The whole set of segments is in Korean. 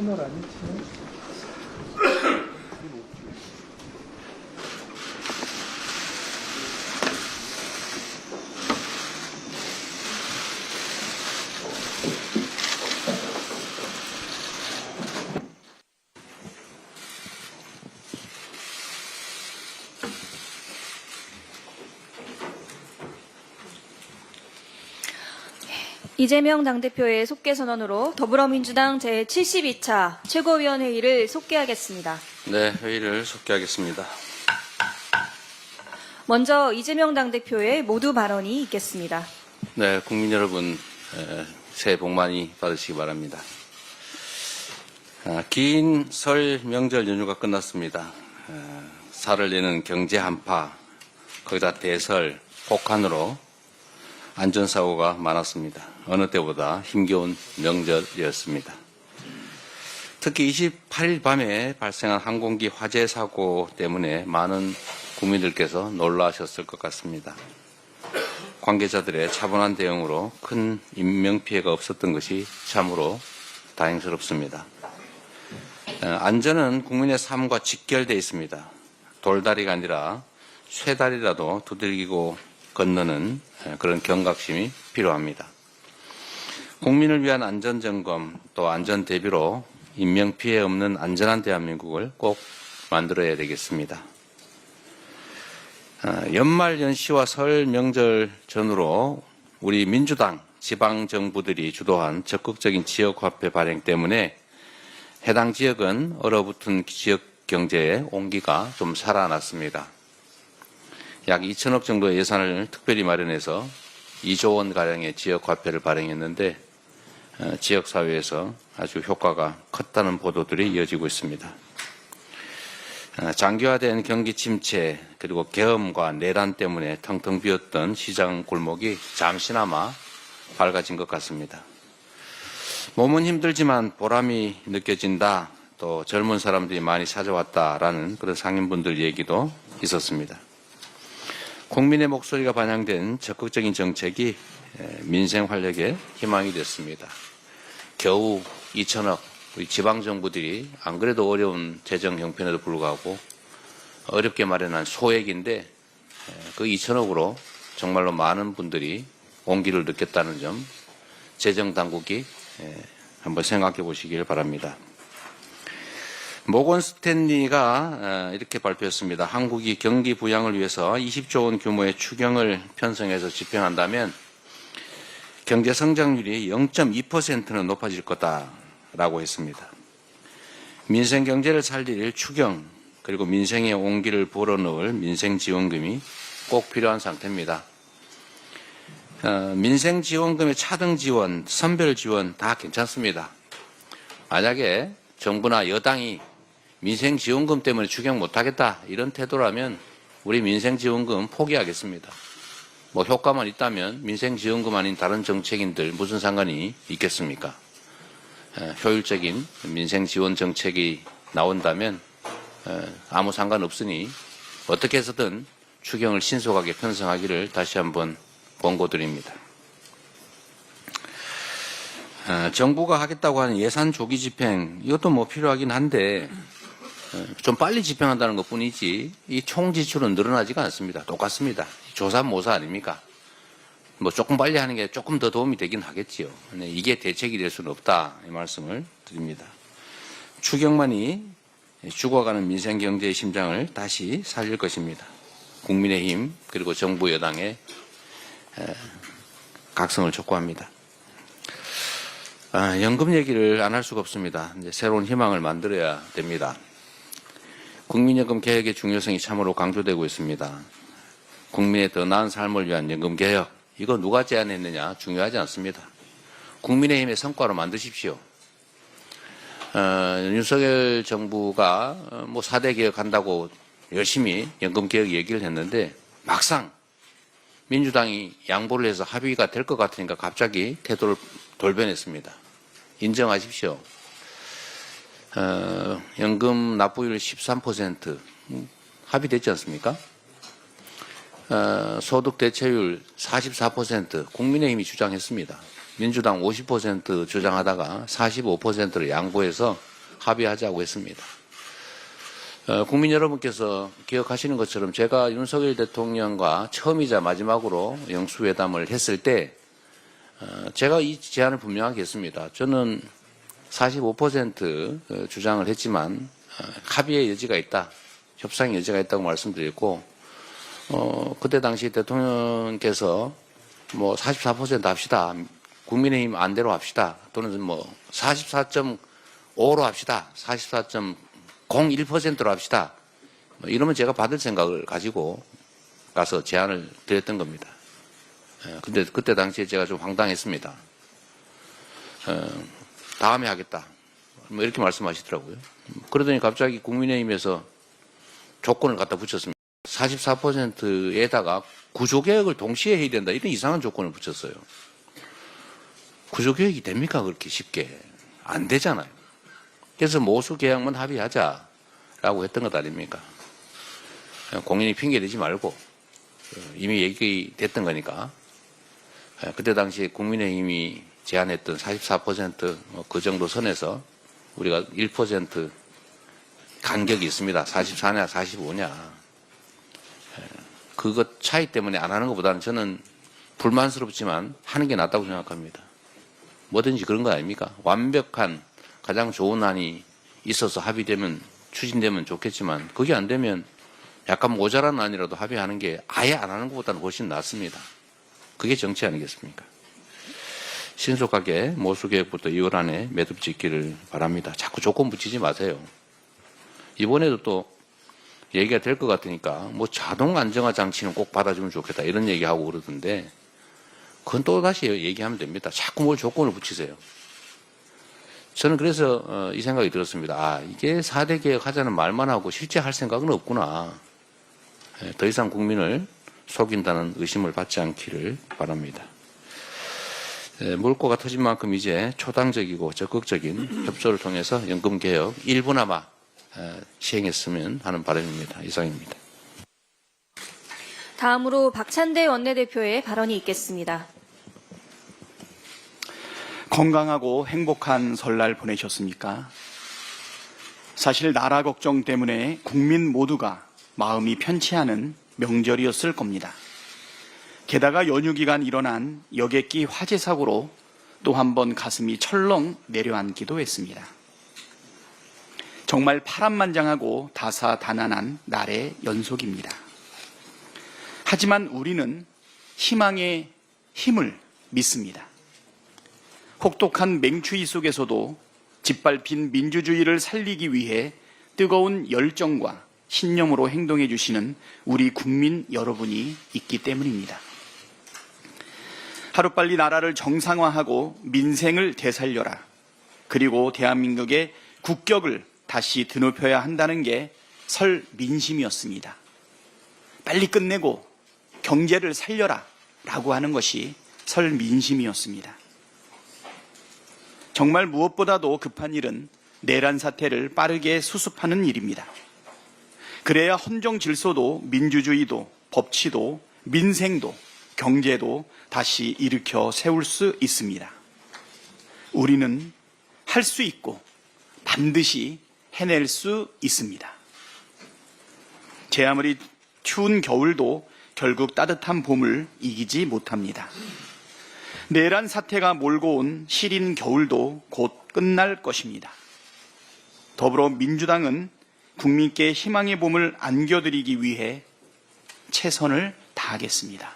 채널 아니 채널? 이재명 당대표의 속개 선언으로 더불어민주당 제72차 최고위원회의를 속개하겠습니다. 네, 회의를 속개하겠습니다. 먼저 이재명 당대표의 모두 발언이 있겠습니다. 네, 국민 여러분 새해 복 많이 받으시기 바랍니다. 긴 설 명절 연휴가 끝났습니다. 살을 내는 경제 한파, 거기다 대설, 폭한으로 안전사고가 많았습니다. 어느 때보다 힘겨운 명절이었습니다. 특히 28일 밤에 발생한 항공기 화재 사고 때문에 많은 국민들께서 놀라셨을 것 같습니다. 관계자들의 차분한 대응으로 큰 인명피해가 없었던 것이 참으로 다행스럽습니다. 안전은 국민의 삶과 직결되어 있습니다. 돌다리가 아니라 쇠다리라도 두들기고 건너는 그런 경각심이 필요합니다. 국민을 위한 안전점검 또 안전대비로 인명피해 없는 안전한 대한민국을 꼭 만들어야 되겠습니다. 연말 연시와 설 명절 전후로 우리 민주당 지방정부들이 주도한 적극적인 지역화폐 발행 때문에 해당 지역은 얼어붙은 지역 경제의 온기가 좀 살아났습니다. 약 2천억 정도의 예산을 특별히 마련해서 2조 원가량의 지역화폐를 발행했는데 지역사회에서 아주 효과가 컸다는 보도들이 이어지고 있습니다. 장기화된 경기 침체 그리고 계엄과 내란 때문에 텅텅 비었던 시장 골목이 잠시나마 밝아진 것 같습니다. 몸은 힘들지만 보람이 느껴진다. 또 젊은 사람들이 많이 찾아왔다라는 그런 상인분들 얘기도 있었습니다. 국민의 목소리가 반영된 적극적인 정책이 민생 활력의 희망이 됐습니다. 겨우 2천억 우리 지방정부들이 안 그래도 어려운 재정 형편에도 불구하고 어렵게 마련한 소액인데 그 2천억으로 정말로 많은 분들이 온기를 느꼈다는 점 재정당국이 한번 생각해 보시길 바랍니다. 모건 스탠리가 이렇게 발표했습니다. 한국이 경기 부양을 위해서 20조 원 규모의 추경을 편성해서 집행한다면 경제 성장률이 0.2%는 높아질 거다라고 했습니다. 민생 경제를 살릴 추경 그리고 민생의 온기를 불어넣을 민생지원금이 꼭 필요한 상태입니다. 민생지원금의 차등 지원, 선별 지원 다 괜찮습니다. 만약에 정부나 여당이 민생지원금 때문에 추경 못하겠다 이런 태도라면 우리 민생지원금 포기하겠습니다. 뭐 효과만 있다면 민생지원금 아닌 다른 정책인들 무슨 상관이 있겠습니까? 효율적인 민생지원 정책이 나온다면 아무 상관없으니 어떻게 해서든 추경을 신속하게 편성하기를 다시 한번 권고드립니다. 정부가 하겠다고 하는 예산 조기 집행 이것도 뭐 필요하긴 한데 좀 빨리 집행한다는 것뿐이지 이 총 지출은 늘어나지가 않습니다. 똑같습니다. 조삼모사 아닙니까? 뭐 조금 빨리 하는 게 조금 더 도움이 되긴 하겠지요. 근데 이게 대책이 될 수는 없다 이 말씀을 드립니다. 추경만이 죽어가는 민생 경제의 심장을 다시 살릴 것입니다. 국민의힘 그리고 정부 여당의 각성을 촉구합니다. 연금 얘기를 안 할 수가 없습니다. 이제 새로운 희망을 만들어야 됩니다. 국민연금 개혁의 중요성이 참으로 강조되고 있습니다. 국민의 더 나은 삶을 위한 연금 개혁, 이거 누가 제안했느냐 중요하지 않습니다. 국민의힘의 성과로 만드십시오. 윤석열 정부가 뭐 4대 개혁한다고 열심히 연금 개혁 얘기를 했는데 막상 민주당이 양보를 해서 합의가 될 것 같으니까 갑자기 태도를 돌변했습니다. 인정하십시오. 연금 납부율 13% 합의됐지 않습니까? 소득 대체율 44% 국민의힘이 주장했습니다. 민주당 50% 주장하다가 45%를 양보해서 합의하자고 했습니다. 국민 여러분께서 기억하시는 것처럼 제가 윤석열 대통령과 처음이자 마지막으로 영수회담을 했을 때 제가 이 제안을 분명하게 했습니다. 저는 45% 주장을 했지만 합의의 여지가 있다, 협상의 여지가 있다고 말씀드렸고 그때 당시 대통령께서 뭐 44% 합시다, 국민의힘 안대로 합시다, 또는 뭐 44.5로 합시다, 44.01%로 합시다. 이러면 제가 받을 생각을 가지고 가서 제안을 드렸던 겁니다. 근데 그때 당시에 제가 좀 황당했습니다. 다음에 하겠다, 뭐 이렇게 말씀하시더라고요. 그러더니 갑자기 국민의힘에서 조건을 갖다 붙였습니다. 44%에다가 구조개혁을 동시에 해야 된다, 이런 이상한 조건을 붙였어요. 구조개혁이 됩니까? 그렇게 쉽게. 안 되잖아요. 그래서 모수개혁만 합의하자라고 했던 것 아닙니까? 공연히 핑계대지 말고 이미 얘기됐던 거니까. 그때 당시에 국민의힘이 제안했던 44% 그 정도 선에서 우리가 1% 간격이 있습니다. 44냐 45냐. 그것 차이 때문에 안 하는 것보다는 저는 불만스럽지만 하는 게 낫다고 생각합니다. 뭐든지 그런 거 아닙니까? 완벽한 가장 좋은 안이 있어서 합의되면, 추진되면 좋겠지만 그게 안 되면 약간 모자란 안이라도 합의하는 게 아예 안 하는 것보다는 훨씬 낫습니다. 그게 정치 아니겠습니까? 신속하게 모수개혁부터 2월 안에 매듭 짓기를 바랍니다. 자꾸 조건 붙이지 마세요. 이번에도 또 얘기가 될 것 같으니까 뭐 자동 안정화 장치는 꼭 받아주면 좋겠다, 이런 얘기하고 그러던데 그건 또 다시 얘기하면 됩니다. 자꾸 뭘 조건을 붙이세요. 저는 그래서 이 생각이 들었습니다. 이게 4대 개혁하자는 말만 하고 실제 할 생각은 없구나. 더 이상 국민을 속인다는 의심을 받지 않기를 바랍니다. 물꼬가 터진 만큼 이제 초당적이고 적극적인 협조를 통해서 연금개혁 일부나마 시행했으면 하는 바람입니다. 이상입니다. 다음으로 박찬대 원내대표의 발언이 있겠습니다. 건강하고 행복한 설날 보내셨습니까? 사실 나라 걱정 때문에 국민 모두가 마음이 편치 않은 명절이었을 겁니다. 게다가 연휴 기간 일어난 여객기 화재 사고로 또 한 번 가슴이 철렁 내려앉기도 했습니다. 정말 파란만장하고 다사다난한 날의 연속입니다. 하지만 우리는 희망의 힘을 믿습니다. 혹독한 맹추위 속에서도 짓밟힌 민주주의를 살리기 위해 뜨거운 열정과 신념으로 행동해 주시는 우리 국민 여러분이 있기 때문입니다. 하루빨리 나라를 정상화하고 민생을 되살려라. 그리고 대한민국의 국격을 다시 드높여야 한다는 게 설 민심이었습니다. 빨리 끝내고 경제를 살려라 라고 하는 것이 설 민심이었습니다. 정말 무엇보다도 급한 일은 내란 사태를 빠르게 수습하는 일입니다. 그래야 헌정 질서도 민주주의도 법치도 민생도 경제도 다시 일으켜 세울 수 있습니다. 우리는 할 수 있고 반드시 해낼 수 있습니다. 제 아무리 추운 겨울도 결국 따뜻한 봄을 이기지 못합니다. 내란 사태가 몰고 온 시린 겨울도 곧 끝날 것입니다. 더불어민주당은 국민께 희망의 봄을 안겨드리기 위해 최선을 다하겠습니다.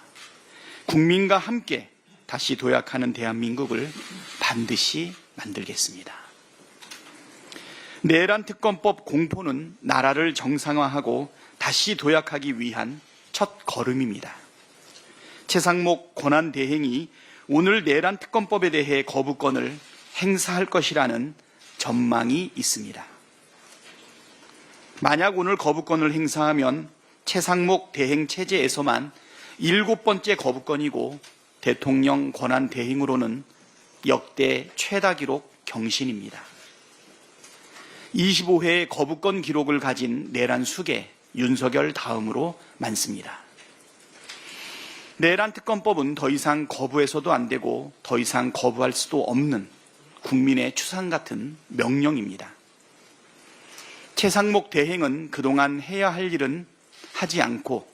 국민과 함께 다시 도약하는 대한민국을 반드시 만들겠습니다. 내란 특검법 공포는 나라를 정상화하고 다시 도약하기 위한 첫 걸음입니다. 최상목 권한대행이 오늘 내란 특검법에 대해 거부권을 행사할 것이라는 전망이 있습니다. 만약 오늘 거부권을 행사하면 최상목 대행 체제에서만 7번째 거부권이고 대통령 권한 대행으로는 역대 최다 기록 경신입니다. 25회의 거부권 기록을 가진 내란 수계 윤석열 다음으로 많습니다. 내란 특검법은 더 이상 거부해서도 안 되고 더 이상 거부할 수도 없는 국민의 추상 같은 명령입니다. 최상목 대행은 그동안 해야 할 일은 하지 않고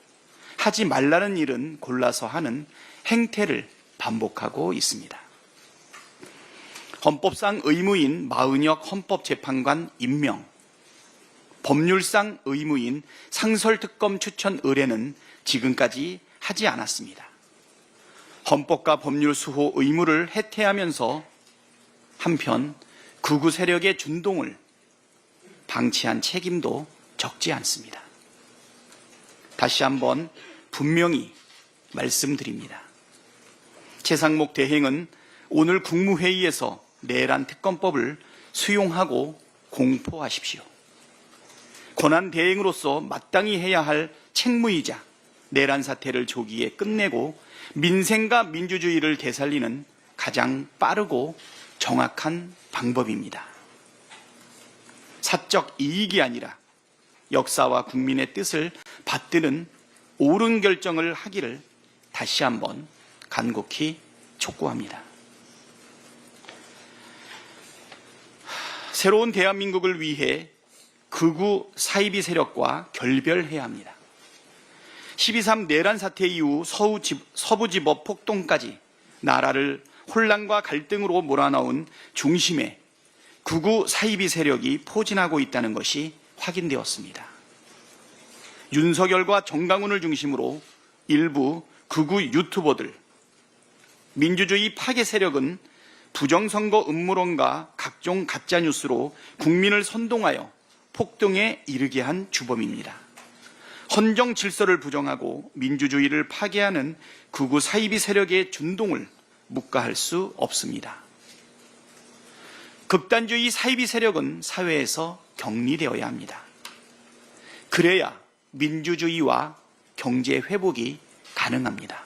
하지 말라는 일은 골라서 하는 행태를 반복하고 있습니다. 헌법상 의무인 마은혁 헌법재판관 임명, 법률상 의무인 상설특검 추천 의뢰는 지금까지 하지 않았습니다. 헌법과 법률 수호 의무를 해태하면서 한편 극우 세력의 준동을 방치한 책임도 적지 않습니다. 다시 한번 분명히 말씀드립니다. 최상목 대행은 오늘 국무회의에서 내란 특검법을 수용하고 공포하십시오. 권한 대행으로서 마땅히 해야 할 책무이자 내란 사태를 조기에 끝내고 민생과 민주주의를 되살리는 가장 빠르고 정확한 방법입니다. 사적 이익이 아니라 역사와 국민의 뜻을 받드는 옳은 결정을 하기를 다시 한번 간곡히 촉구합니다. 새로운 대한민국을 위해 극우 사이비 세력과 결별해야 합니다. 12.3 내란 사태 이후 서부지법 폭동까지 나라를 혼란과 갈등으로 몰아넣은 중심에 극우 사이비 세력이 포진하고 있다는 것이 확인되었습니다. 윤석열과 정강훈을 중심으로 일부 극우 유튜버들, 민주주의 파괴 세력은 부정선거 음모론과 각종 가짜뉴스로 국민을 선동하여 폭동에 이르게 한 주범입니다. 헌정 질서를 부정하고 민주주의를 파괴하는 극우 사이비 세력의 준동을 묵과할 수 없습니다. 극단주의 사이비 세력은 사회에서 격리되어야 합니다. 그래야 민주주의와 경제 회복이 가능합니다.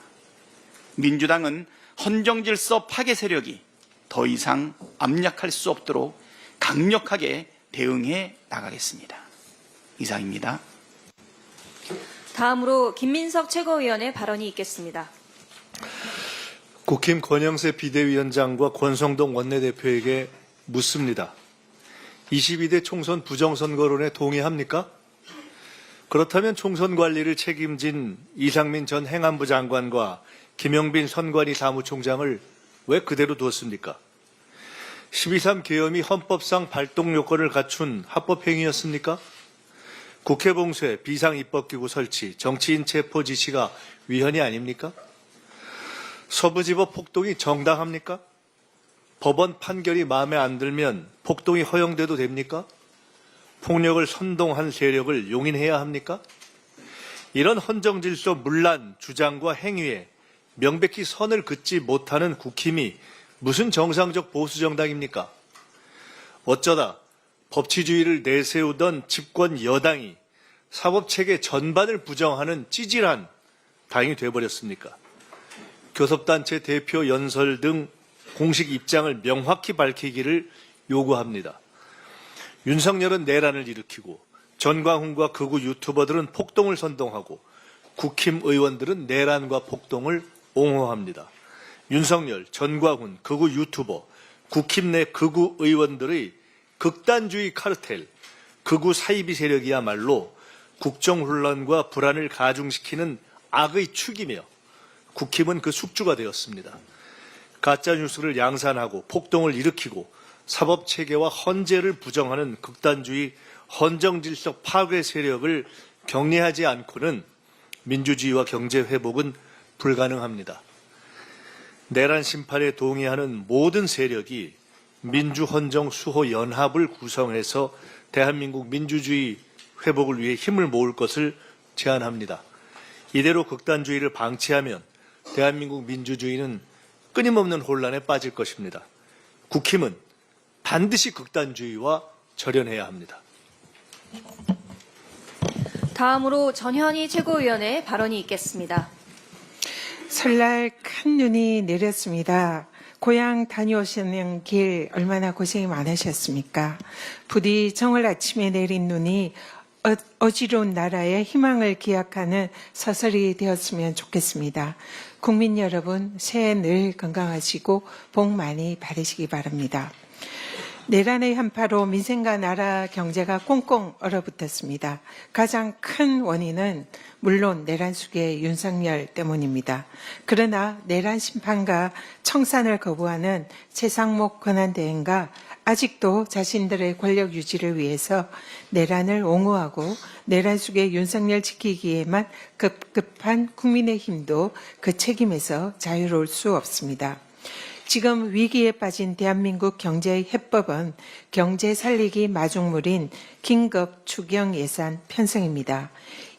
민주당은 헌정질서 파괴 세력이 더 이상 압력할 수 없도록 강력하게 대응해 나가겠습니다. 이상입니다. 다음으로 김민석 최고위원의 발언이 있겠습니다. 국힘 권영세 비대위원장과 권성동 원내대표에게 묻습니다. 22대 총선 부정선거론에 동의합니까? 그렇다면 총선 관리를 책임진 이상민 전 행안부 장관과 김영빈 선관위 사무총장을 왜 그대로 두었습니까? 12.3 계엄이 헌법상 발동 요건을 갖춘 합법행위였습니까? 국회 봉쇄, 비상입법기구 설치, 정치인 체포 지시가 위헌이 아닙니까? 서부지법 폭동이 정당합니까? 법원 판결이 마음에 안 들면 폭동이 허용돼도 됩니까? 폭력을 선동한 세력을 용인해야 합니까? 이런 헌정질서 문란 주장과 행위에 명백히 선을 긋지 못하는 국힘이 무슨 정상적 보수정당입니까? 어쩌다 법치주의를 내세우던 집권 여당이 사법체계 전반을 부정하는 찌질한 당이 돼버렸습니까? 교섭단체 대표 연설 등 공식 입장을 명확히 밝히기를 요구합니다. 윤석열은 내란을 일으키고 전광훈과 극우 유튜버들은 폭동을 선동하고 국힘 의원들은 내란과 폭동을 옹호합니다. 윤석열, 전광훈, 극우 유튜버, 국힘 내 극우 의원들의 극단주의 카르텔, 극우 사이비 세력이야말로 국정혼란과 불안을 가중시키는 악의 축이며 국힘은 그 숙주가 되었습니다. 가짜뉴스를 양산하고 폭동을 일으키고 사법체계와 헌재를 부정하는 극단주의 헌정질서 파괴 세력을 격리하지 않고는 민주주의와 경제 회복은 불가능합니다. 내란 심판에 동의하는 모든 세력이 민주헌정 수호 연합을 구성해서 대한민국 민주주의 회복을 위해 힘을 모을 것을 제안합니다. 이대로 극단주의를 방치하면 대한민국 민주주의는 끊임없는 혼란에 빠질 것입니다. 국힘은 반드시 극단주의와 절연해야 합니다. 다음으로 전현희 최고위원의 발언이 있겠습니다. 설날 큰 눈이 내렸습니다. 고향 다녀오시는 길 얼마나 고생이 많으셨습니까? 부디 정월 아침에 내린 눈이 어지러운 나라의 희망을 기약하는 서설이 되었으면 좋겠습니다. 국민 여러분, 새해 늘 건강하시고 복 많이 받으시기 바랍니다. 내란의 한파로 민생과 나라 경제가 꽁꽁 얼어붙었습니다. 가장 큰 원인은 물론 내란 수괴의 윤석열 때문입니다. 그러나 내란 심판과 청산을 거부하는 최상목 권한대행과 아직도 자신들의 권력 유지를 위해서 내란을 옹호하고 내란 수괴 윤석열 지키기에만 급급한 국민의힘도 그 책임에서 자유로울 수 없습니다. 지금 위기에 빠진 대한민국 경제의 해법은 경제 살리기 마중물인 긴급 추경 예산 편성입니다.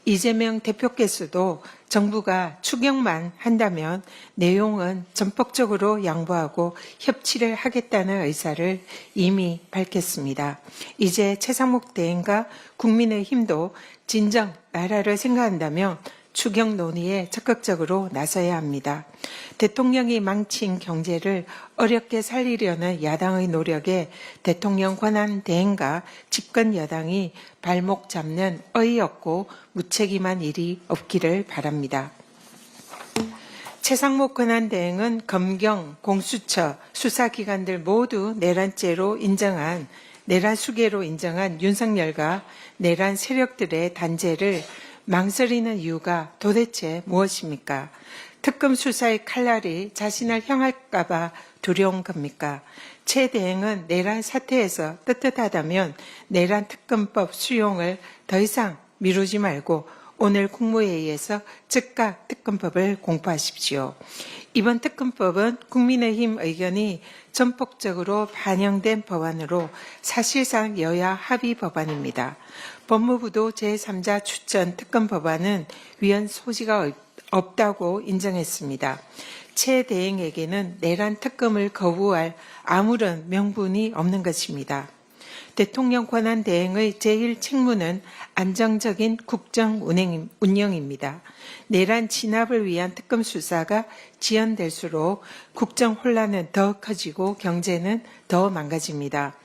이재명 대표께서도 정부가 추경만 한다면 내용은 전폭적으로 양보하고 협치를 하겠다는 의사를 이미 밝혔습니다. 이제 최상목 대행과 국민의힘도 진정 나라를 생각한다면 추경 논의에 적극적으로 나서야 합니다. 대통령이 망친 경제를 어렵게 살리려는 야당의 노력에 대통령 권한 대행과 집권 여당이 발목 잡는 어이없고 무책임한 일이 없기를 바랍니다. 최상목 권한 대행은 검경, 공수처, 수사기관들 모두 내란죄로 인정한 내란 수괴로 인정한 윤석열과 내란 세력들의 단죄를 망설이는 이유가 도대체 무엇입니까? 특검 수사의 칼날이 자신을 향할까봐 두려운 겁니까? 최 대행은 내란 사태에서 떳떳하다면 내란 특검법 수용을 더 이상 미루지 말고 오늘 국무회의에서 즉각 특검법을 공포하십시오. 이번 특검법은 국민의힘 의견이 전폭적으로 반영된 법안으로 사실상 여야 합의 법안입니다. 법무부도 제3자 추천 특검 법안은 위헌 소지가 없다고 인정했습니다. 최 대행에게는 내란 특검을 거부할 아무런 명분이 없는 것입니다. 대통령 권한 대행의 제1책무는 안정적인 국정 운영입니다. 내란 진압을 위한 특검 수사가 지연될수록 국정 혼란은 더 커지고 경제는 더 망가집니다.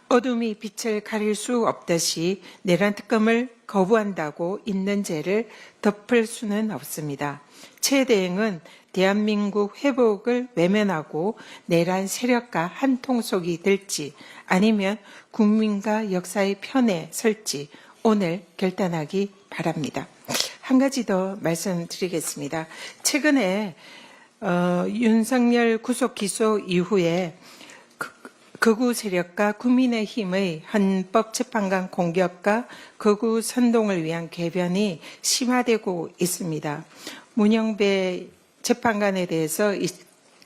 어둠이 빛을 가릴 수 없듯이 내란 특검을 거부한다고 있는 죄를 덮을 수는 없습니다. 최 대행은 대한민국 회복을 외면하고 내란 세력과 한 통속이 될지 아니면 국민과 역사의 편에 설지 오늘 결단하기 바랍니다. 한 가지 더 말씀드리겠습니다. 최근에 윤석열 구속 기소 이후에 극우 세력과 국민의힘의 헌법재판관 공격과 극우 선동을 위한 궤변이 심화되고 있습니다. 문영배 재판관에 대해서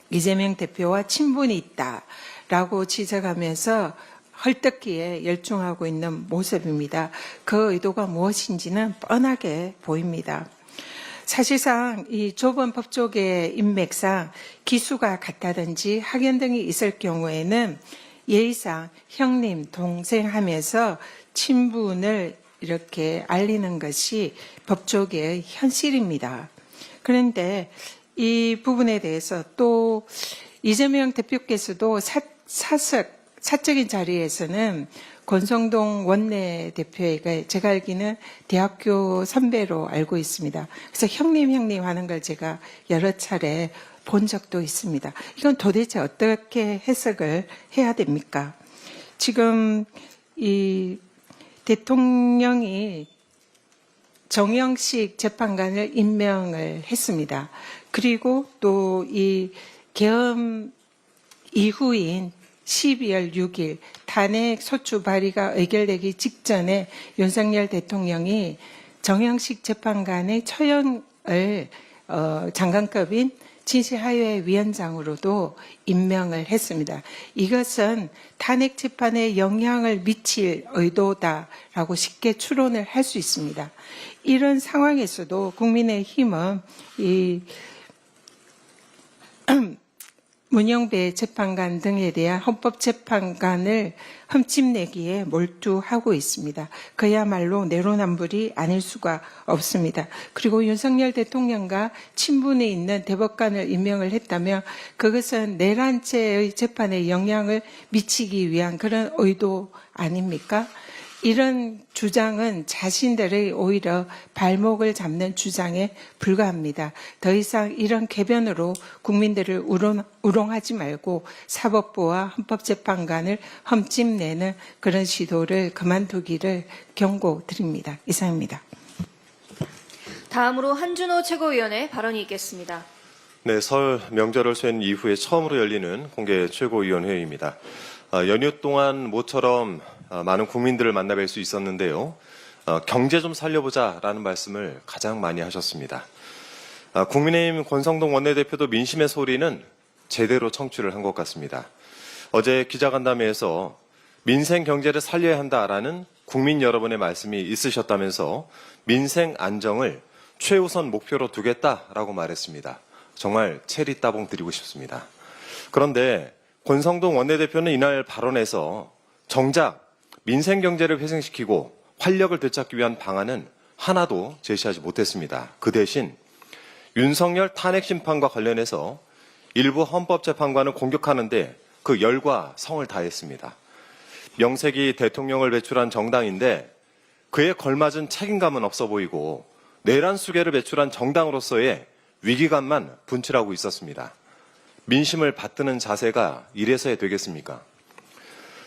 이재명 대표와 친분이 있다라고 지적하면서 헐떡기에 열중하고 있는 모습입니다. 그 의도가 무엇인지는 뻔하게 보입니다. 사실상 이 좁은 법조계의 인맥상 기수가 같다든지 학연 등이 있을 경우에는 예의상 형님, 동생 하면서 친분을 이렇게 알리는 것이 법조계의 현실입니다. 그런데 이 부분에 대해서 또 이재명 대표께서도 사적인 자리에서는 권성동 원내대표가 제가 알기는 대학교 선배로 알고 있습니다. 그래서 형님 하는 걸 제가 여러 차례 본 적도 있습니다. 이건 도대체 어떻게 해석을 해야 됩니까? 지금 이 대통령이 정영식 재판관을 임명을 했습니다. 그리고 또 이 계엄 이후인 12월 6일 탄핵 소추 발의가 의결되기 직전에 윤석열 대통령이 정영식 재판관의 처형을 장관급인 진실하회 위원장으로도 임명을 했습니다. 이것은 탄핵 재판에 영향을 미칠 의도다라고 쉽게 추론을 할 수 있습니다. 이런 상황에서도 국민의힘은 이 문영배 재판관 등에 대한 헌법재판관을 흠집내기에 몰두하고 있습니다. 그야말로 내로남불이 아닐 수가 없습니다. 그리고 윤석열 대통령과 친분이 있는 대법관을 임명을 했다면 그것은 내란죄의 재판에 영향을 미치기 위한 그런 의도 아닙니까? 이런 주장은 자신들의 오히려 발목을 잡는 주장에 불과합니다. 더 이상 이런 궤변으로 국민들을 우롱하지 말고 사법부와 헌법재판관을 험찜내는 그런 시도를 그만두기를 경고드립니다. 이상입니다. 다음으로 한준호 최고위원의 발언이 있겠습니다. 네, 설 명절을 쐴 이후에 처음으로 열리는 공개 최고위원회의입니다. 연휴 동안 모처럼 많은 국민들을 만나뵐 수 있었는데요. 경제 좀 살려보자라는 말씀을 가장 많이 하셨습니다. 국민의힘 권성동 원내대표도 민심의 소리는 제대로 청취를 한 것 같습니다. 어제 기자간담회에서 민생 경제를 살려야 한다라는 국민 여러분의 말씀이 있으셨다면서 민생 안정을 최우선 목표로 두겠다라고 말했습니다. 정말 체리 따봉 드리고 싶습니다. 그런데 권성동 원내대표는 이날 발언에서 정작 민생 경제를 회생시키고 활력을 되찾기 위한 방안은 하나도 제시하지 못했습니다. 그 대신 윤석열 탄핵 심판과 관련해서 일부 헌법재판관을 공격하는데 그 열과 성을 다했습니다. 명색이 대통령을 배출한 정당인데 그에 걸맞은 책임감은 없어 보이고 내란 수계를 배출한 정당으로서의 위기감만 분출하고 있었습니다. 민심을 받드는 자세가 이래서야 되겠습니까?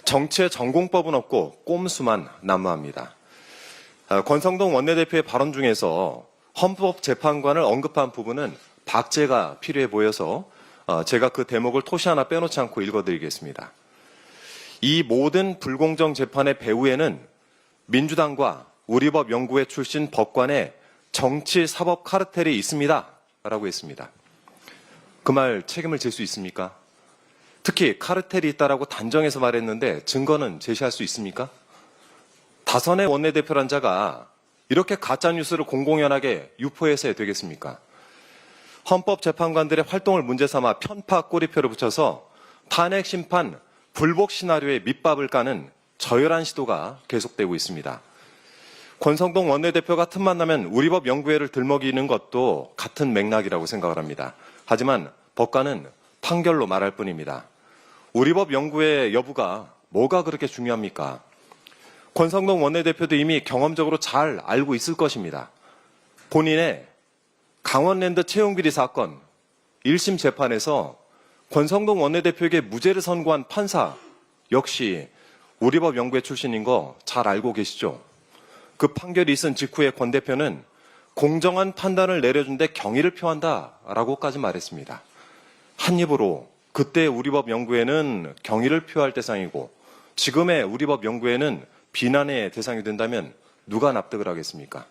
정치에 전공법은 없고 꼼수만 난무합니다. 권성동 원내대표의 발언 중에서 헌법재판관을 언급한 부분은 박제가 필요해 보여서 제가 그 대목을 토시 하나 빼놓지 않고 읽어드리겠습니다. 이 모든 불공정 재판의 배후에는 민주당과 우리법연구회 출신 법관의 정치 사법 카르텔이 있습니다. 라고 했습니다. 그 말 책임을 질 수 있습니까? 특히 카르텔이 있다라고 단정해서 말했는데 증거는 제시할 수 있습니까? 다선의 원내대표란 자가 이렇게 가짜뉴스를 공공연하게 유포해서야 되겠습니까? 헌법재판관들의 활동을 문제 삼아 편파 꼬리표를 붙여서 탄핵 심판 불복 시나리오에 밑밥을 까는 저열한 시도가 계속되고 있습니다. 권성동 원내대표가 틈만 나면 우리법연구회를 들먹이는 것도 같은 맥락이라고 생각을 합니다. 하지만 법관은 판결로 말할 뿐입니다. 우리법연구회 여부가 뭐가 그렇게 중요합니까? 권성동 원내대표도 이미 경험적으로 잘 알고 있을 것입니다. 본인의 강원랜드 채용비리 사건 1심 재판에서 권성동 원내대표에게 무죄를 선고한 판사 역시 우리법연구회 출신인 거 잘 알고 계시죠? 그 판결이 있은 직후에 권 대표는 공정한 판단을 내려준 데 경의를 표한다라고까지 말했습니다. 한 입으로 그때 우리법연구회는 경의를 표할 대상이고 지금의 우리법연구회는 비난의 대상이 된다면 누가 납득을 하겠습니까?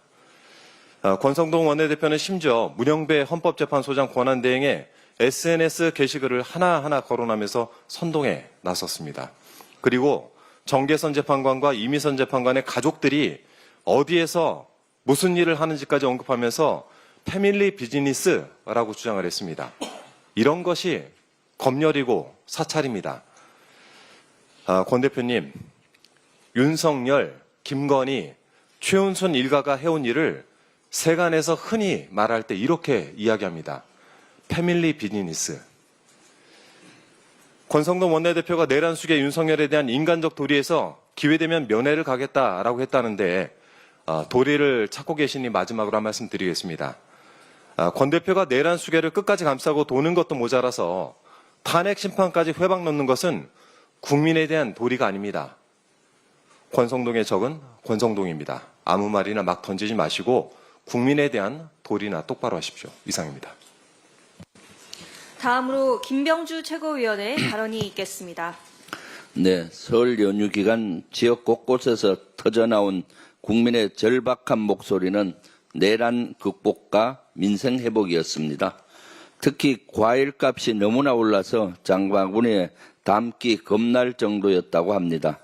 권성동 원내대표는 심지어 문영배 헌법재판소장 권한대행에 SNS 게시글을 하나하나 거론하면서 선동에 나섰습니다. 그리고 정계선 재판관과 이미선 재판관의 가족들이 어디에서 무슨 일을 하는지까지 언급하면서 패밀리 비즈니스라고 주장을 했습니다. 이런 것이 검열이고 사찰입니다. 권 대표님, 윤석열, 김건희, 최은순 일가가 해온 일을 세간에서 흔히 말할 때 이렇게 이야기합니다. 패밀리 비즈니스. 권성동 원내대표가 내란 수계 윤석열에 대한 인간적 도리에서 기회되면 면회를 가겠다라고 했다는데 도리를 찾고 계시니 마지막으로 한 말씀 드리겠습니다. 권 대표가 내란 수계를 끝까지 감싸고 도는 것도 모자라서 탄핵 심판까지 회방 넣는 것은 국민에 대한 도리가 아닙니다. 권성동의 적은 권성동입니다. 아무 말이나 막 던지지 마시고 국민에 대한 도리나 똑바로 하십시오. 이상입니다. 다음으로 김병주 최고위원의 발언이 있겠습니다. 네, 설 연휴 기간 지역 곳곳에서 터져나온 국민의 절박한 목소리는 내란 극복과 민생 회복이었습니다. 특히 과일값이 너무나 올라서 장바구니에 담기 겁날 정도였다고 합니다.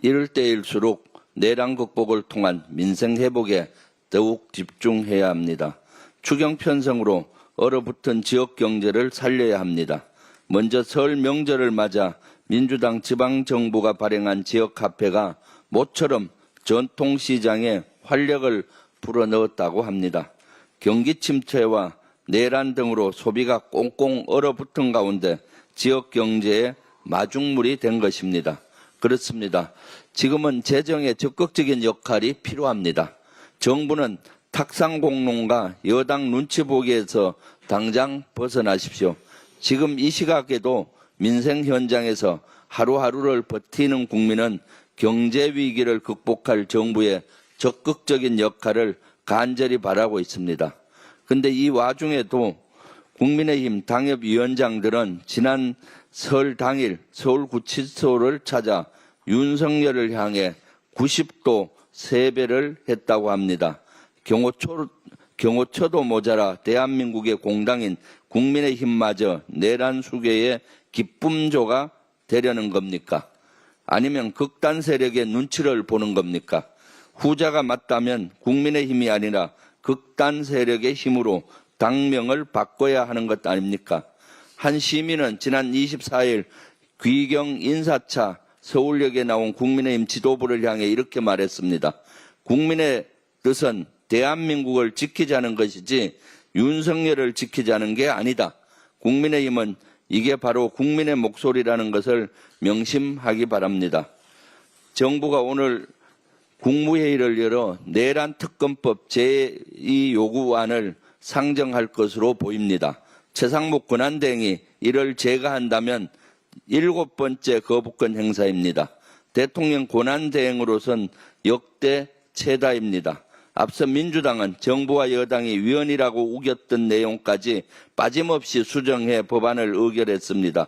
이럴 때일수록 내란 극복을 통한 민생 회복에 더욱 집중해야 합니다. 추경 편성으로 얼어붙은 지역 경제를 살려야 합니다. 먼저 설 명절을 맞아 민주당 지방정부가 발행한 지역화폐가 모처럼 전통시장에 활력을 불어넣었다고 합니다. 경기 침체와 내란 등으로 소비가 꽁꽁 얼어붙은 가운데 지역 경제에 마중물이 된 것입니다. 그렇습니다. 지금은 재정에 적극적인 역할이 필요합니다. 정부는 탁상공론과 여당 눈치 보기에서 당장 벗어나십시오. 지금 이 시각에도 민생 현장에서 하루하루를 버티는 국민은 경제 위기를 극복할 정부의 적극적인 역할을 간절히 바라고 있습니다. 그런데 이 와중에도 국민의힘 당협위원장들은 지난 설 당일 서울구치소를 찾아 윤석열을 향해 90도 세배를 했다고 합니다. 경호처도 모자라 대한민국의 공당인 국민의힘마저 내란 수괴의 기쁨조가 되려는 겁니까? 아니면 극단 세력의 눈치를 보는 겁니까? 후자가 맞다면 국민의힘이 아니라 극단 세력의 힘으로 당명을 바꿔야 하는 것 아닙니까? 한 시민은 지난 24일 귀경 인사차 서울역에 나온 국민의힘 지도부를 향해 이렇게 말했습니다. 국민의 뜻은 대한민국을 지키자는 것이지 윤석열을 지키자는 게 아니다. 국민의힘은 이게 바로 국민의 목소리라는 것을 명심하기 바랍니다. 정부가 오늘 국무회의를 열어 내란 특검법 제2 요구안을 상정할 것으로 보입니다. 최상목 권한대행이 이를 제거한다면 7번째 거부권 행사입니다. 대통령 권한대행으로선 역대 최다입니다. 앞서 민주당은 정부와 여당이 위헌이라고 우겼던 내용까지 빠짐없이 수정해 법안을 의결했습니다.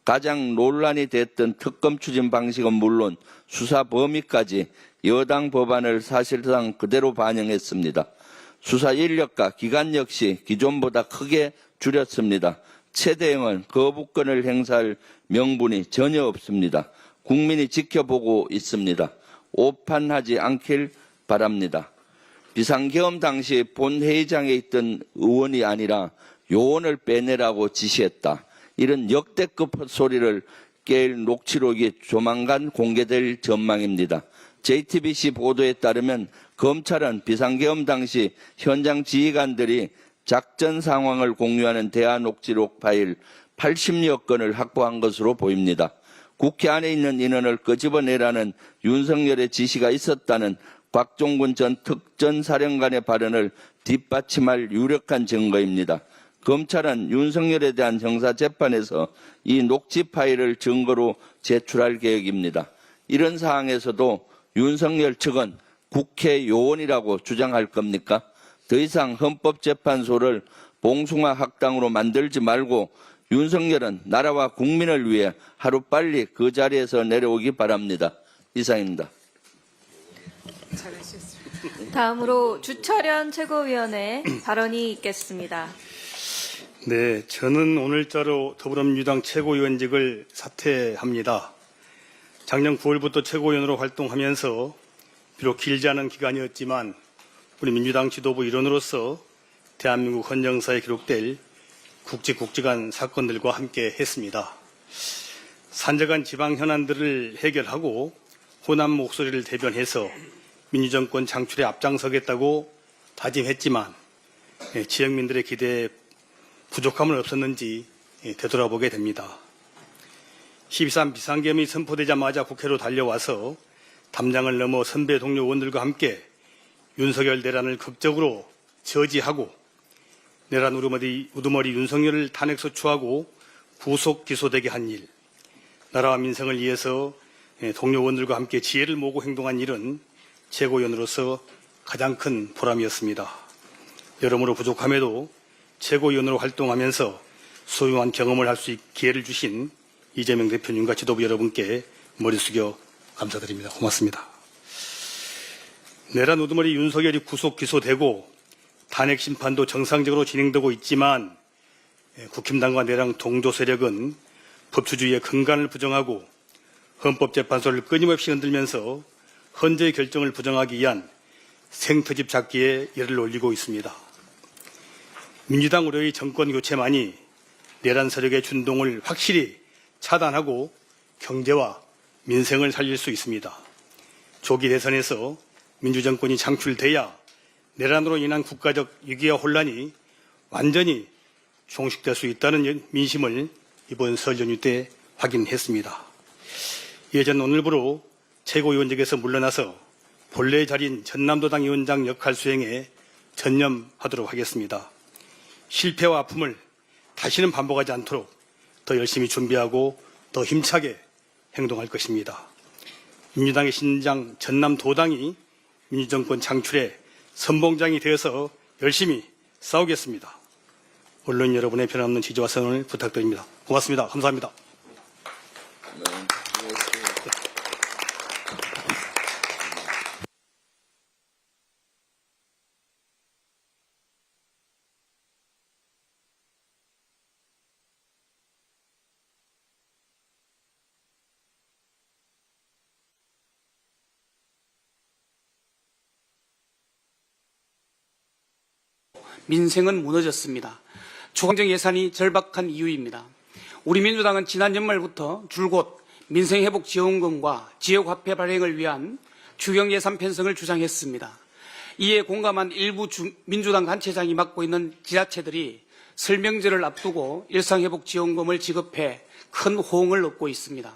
가장 논란이 됐던 특검 추진 방식은 물론 수사 범위까지 여당 법안을 사실상 그대로 반영했습니다. 수사 인력과 기간 역시 기존보다 크게 줄였습니다. 최 대행은 거부권을 행사할 명분이 전혀 없습니다. 국민이 지켜보고 있습니다. 오판하지 않길 바랍니다. 비상계엄 당시 본회의장에 있던 의원이 아니라 요원을 빼내라고 지시했다. 이런 역대급 헛소리를 깰 녹취록이 조만간 공개될 전망입니다. JTBC 보도에 따르면 검찰은 비상계엄 당시 현장 지휘관들이 작전 상황을 공유하는 대화 녹취록 파일 80여 건을 확보한 것으로 보입니다. 국회 안에 있는 인원을 끄집어내라는 윤석열의 지시가 있었다는 곽종군 전 특전사령관의 발언을 뒷받침할 유력한 증거입니다. 검찰은 윤석열에 대한 형사재판에서 이 녹취 파일을 증거로 제출할 계획입니다. 이런 사항에서도 윤석열 측은 국회 요원이라고 주장할 겁니까? 더 이상 헌법재판소를 봉숭아 학당으로 만들지 말고 윤석열은 나라와 국민을 위해 하루빨리 그 자리에서 내려오기 바랍니다. 이상입니다. 다음으로 주철현 최고위원의 발언이 있겠습니다. 네, 저는 오늘자로 더불어민주당 최고위원직을 사퇴합니다. 작년 9월부터 최고위원으로 활동하면서 비록 길지 않은 기간이었지만 우리 민주당 지도부 일원으로서 대한민국 헌정사에 기록될 굵직굵직한 사건들과 함께 했습니다. 산적한 지방 현안들을 해결하고 호남 목소리를 대변해서 민주정권 창출에 앞장서겠다고 다짐했지만 지역민들의 기대에 부족함은 없었는지 되돌아보게 됩니다. 12.3 비상계엄이 선포되자마자 국회로 달려와서 담장을 넘어 선배 동료 의원들과 함께 윤석열 내란을 극적으로 저지하고 내란 우두머리 윤석열을 탄핵소추하고 구속 기소되게 한 일, 나라와 민생을 위해서 동료 의원들과 함께 지혜를 모으고 행동한 일은 최고위원으로서 가장 큰 보람이었습니다. 여러모로 부족함에도 최고위원으로 활동하면서 소유한 경험을 할 수 있는 기회를 주신 이재명 대표님과 지도부 여러분께 머리 숙여 감사드립니다. 고맙습니다. 내란 우두머리 윤석열이 구속 기소되고 탄핵 심판도 정상적으로 진행되고 있지만 국힘당과 내랑 동조 세력은 법치주의의 근간을 부정하고 헌법재판소를 끊임없이 흔들면서 헌재의 결정을 부정하기 위한 생트집 잡기에 열을 올리고 있습니다. 민주당 우려의 정권 교체만이 내란 세력의 준동을 확실히 차단하고 경제와 민생을 살릴 수 있습니다. 조기 대선에서 민주정권이 창출돼야 내란으로 인한 국가적 위기와 혼란이 완전히 종식될 수 있다는 민심을 이번 설 연휴 때 확인했습니다. 예전 오늘부로 최고위원직에서 물러나서 본래 자리인 전남도당 위원장 역할 수행에 전념하도록 하겠습니다. 실패와 아픔을 다시는 반복하지 않도록 더 열심히 준비하고 더 힘차게 행동할 것입니다. 민주당의 신장 전남도당이 민주정권 창출의 선봉장이 되어서 열심히 싸우겠습니다. 언론 여러분의 변함없는 지지와 성원을 부탁드립니다. 고맙습니다. 감사합니다. 민생은 무너졌습니다. 추경정 예산이 절박한 이유입니다. 우리 민주당은 지난 연말부터 줄곧 민생회복지원금과 지역화폐 발행을 위한 추경 예산 편성을 주장했습니다. 이에 공감한 일부 민주당 단체장이 맡고 있는 지자체들이 설명절을 앞두고 일상회복지원금을 지급해 큰 호응을 얻고 있습니다.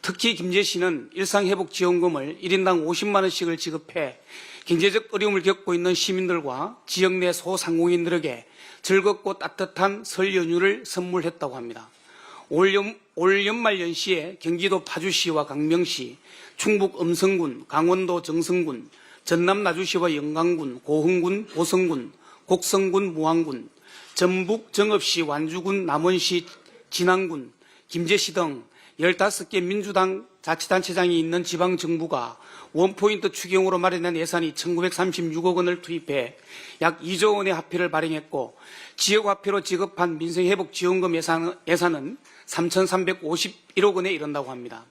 특히 김제시는 일상회복지원금을 1인당 50만 원씩을 지급해 경제적 어려움을 겪고 있는 시민들과 지역 내 소상공인들에게 즐겁고 따뜻한 설 연휴를 선물했다고 합니다. 올 연말 연시에 경기도 파주시와 강명시, 충북 음성군, 강원도 정선군, 전남 나주시와 영광군, 고흥군, 보성군, 곡성군, 무안군, 전북 정읍시, 완주군, 남원시, 진안군, 김제시 등 15개 민주당 자치단체장이 있는 지방정부가 원포인트 추경으로 마련한 예산이 1936억 원을 투입해 약 2조 원의 화폐를 발행했고 지역화폐로 지급한 민생회복지원금 예산은 3,351억 원에 이른다고 합니다.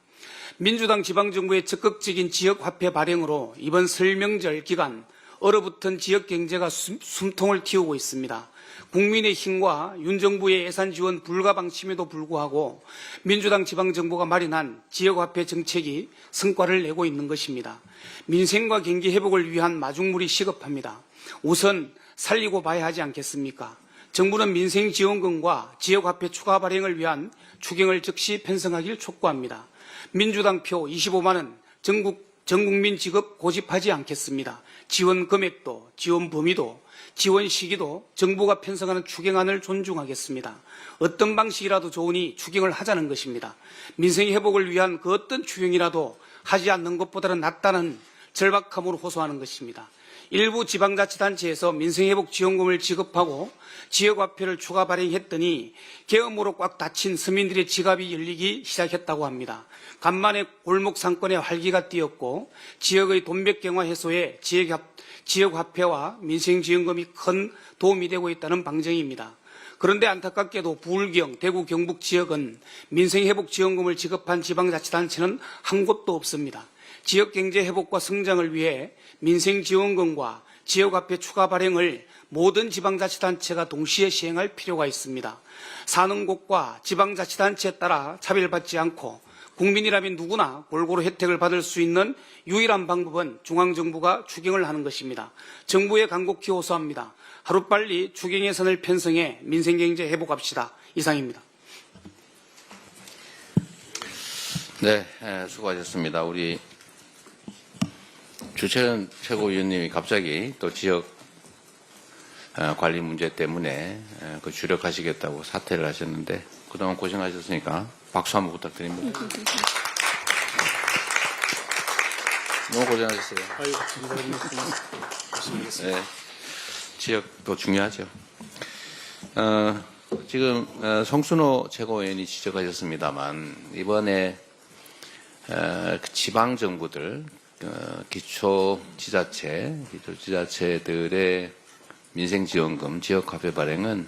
민주당 지방정부의 적극적인 지역화폐 발행으로 이번 설명절 기간 얼어붙은 지역경제가 숨통을 틔우고 있습니다. 국민의힘과 윤 정부의 예산 지원 불가 방침에도 불구하고 민주당 지방정부가 마련한 지역화폐 정책이 성과를 내고 있는 것입니다. 민생과 경기 회복을 위한 마중물이 시급합니다. 우선 살리고 봐야 하지 않겠습니까? 정부는 민생지원금과 지역화폐 추가 발행을 위한 추경을 즉시 편성하길 촉구합니다. 민주당 표 25만 원 전국민 지급 고집하지 않겠습니다. 지원 금액도, 지원 범위도, 지원 시기도 정부가 편성하는 추경안을 존중하겠습니다. 어떤 방식이라도 좋으니 추경을 하자는 것입니다. 민생 회복을 위한 그 어떤 추경이라도 하지 않는 것보다는 낫다는 절박함으로 호소하는 것입니다. 일부 지방자치단체에서 민생회복지원금을 지급하고 지역화폐를 추가 발행했더니 계엄으로 꽉 닫힌 서민들의 지갑이 열리기 시작했다고 합니다. 간만에 골목 상권에 활기가 띄었고 지역의 돈백경화 해소에 지역화폐와 민생지원금이 큰 도움이 되고 있다는 방증입니다. 그런데 안타깝게도 부울경, 대구, 경북 지역은 민생회복지원금을 지급한 지방자치단체는 한 곳도 없습니다. 지역경제 회복과 성장을 위해 민생지원금과 지역화폐 추가 발행을 모든 지방자치단체가 동시에 시행할 필요가 있습니다. 사는 곳과 지방자치단체에 따라 차별받지 않고 국민이라면 누구나 골고루 혜택을 받을 수 있는 유일한 방법은 중앙정부가 추경을 하는 것입니다. 정부에 간곡히 호소합니다. 하루빨리 추경 예산을 편성해 민생경제 회복합시다. 이상입니다. 네, 수고하셨습니다. 우리 주채연 최고위원님이 갑자기 또 지역 관리 문제 때문에 그 주력하시겠다고 사퇴를 하셨는데 그동안 고생하셨으니까 박수 한번 부탁드립니다. 너무 고생하셨어요. 네, 지역도 중요하죠. 지금 송순호 최고위원이 지적하셨습니다만 이번에 지방정부들 기초지자체들의 민생지원금, 지역화폐 발행은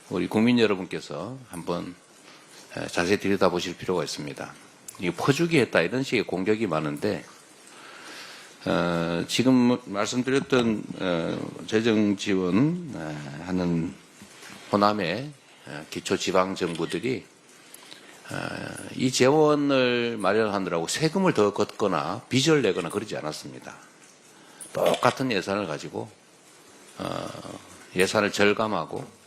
우리 국민 여러분께서 한번 자세히 들여다보실 필요가 있습니다. 이게 퍼주기 했다 이런 식의 공격이 많은데 지금 말씀드렸던 재정 지원하는 호남의 기초지방정부들이 이 재원을 마련하느라고 세금을 더 걷거나 빚을 내거나 그러지 않았습니다. 똑같은 예산을 가지고 예산을 절감하고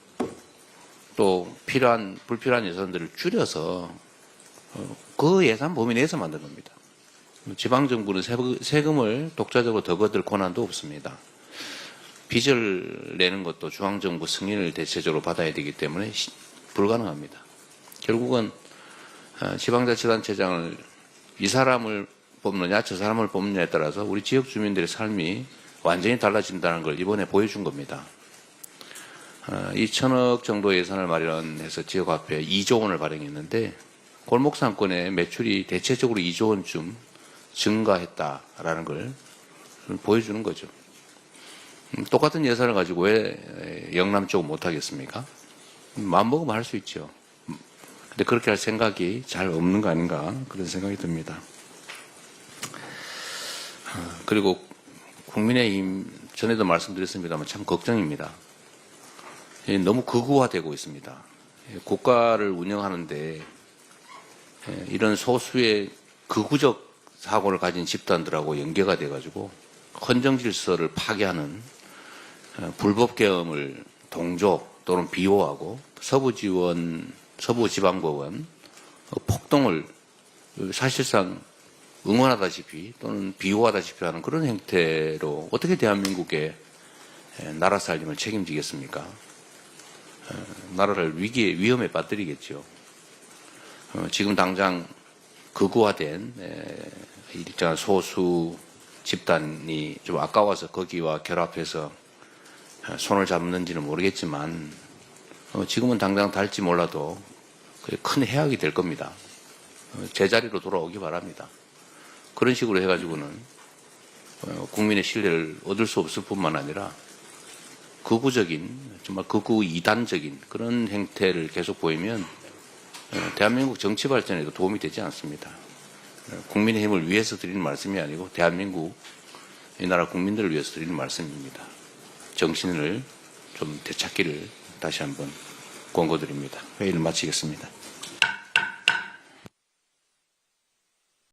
또 불필요한 예산들을 줄여서 그 예산 범위 내에서 만든 겁니다. 지방정부는 세금을 독자적으로 더 거둘 권한도 없습니다. 빚을 내는 것도 중앙정부 승인을 대체적으로 받아야 되기 때문에 불가능합니다. 결국은 지방자치단체장을 이 사람을 뽑느냐 저 사람을 뽑느냐에 따라서 우리 지역 주민들의 삶이 완전히 달라진다는 걸 이번에 보여준 겁니다. 2천억 정도 예산을 마련해서 지역화폐 2조 원을 발행했는데 골목상권의 매출이 대체적으로 2조 원쯤 증가했다라는 걸 보여주는 거죠. 똑같은 예산을 가지고 왜 영남 쪽은 못하겠습니까? 마음먹으면 할 수 있죠. 근데 그렇게 할 생각이 잘 없는 거 아닌가 그런 생각이 듭니다. 그리고 국민의힘 전에도 말씀드렸습니다만 참 걱정입니다. 너무 극우화되고 있습니다. 국가를 운영하는데 이런 소수의 극우적 사고를 가진 집단들하고 연계가 돼가지고 헌정 질서를 파괴하는 불법 계엄을 동조 또는 비호하고 서부지방법원 폭동을 사실상 응원하다시피 또는 비호하다시피 하는 그런 형태로 어떻게 대한민국의 나라 살림을 책임지겠습니까? 나라를 위험에 빠뜨리겠죠. 지금 당장 극우화된 일정한 소수 집단이 좀 아까워서 거기와 결합해서 손을 잡는지는 모르겠지만 지금은 당장 달지 몰라도 큰 해악이 될 겁니다. 제자리로 돌아오기 바랍니다. 그런 식으로 해가지고는 국민의 신뢰를 얻을 수 없을 뿐만 아니라 극우적인 정말 극우 이단적인 그런 행태를 계속 보이면 대한민국 정치 발전에도 도움이 되지 않습니다. 국민의힘을 위해서 드리는 말씀이 아니고 대한민국 이 나라 국민들을 위해서 드리는 말씀입니다. 정신을 좀 되찾기를 다시 한번 권고드립니다. 회의를 마치겠습니다.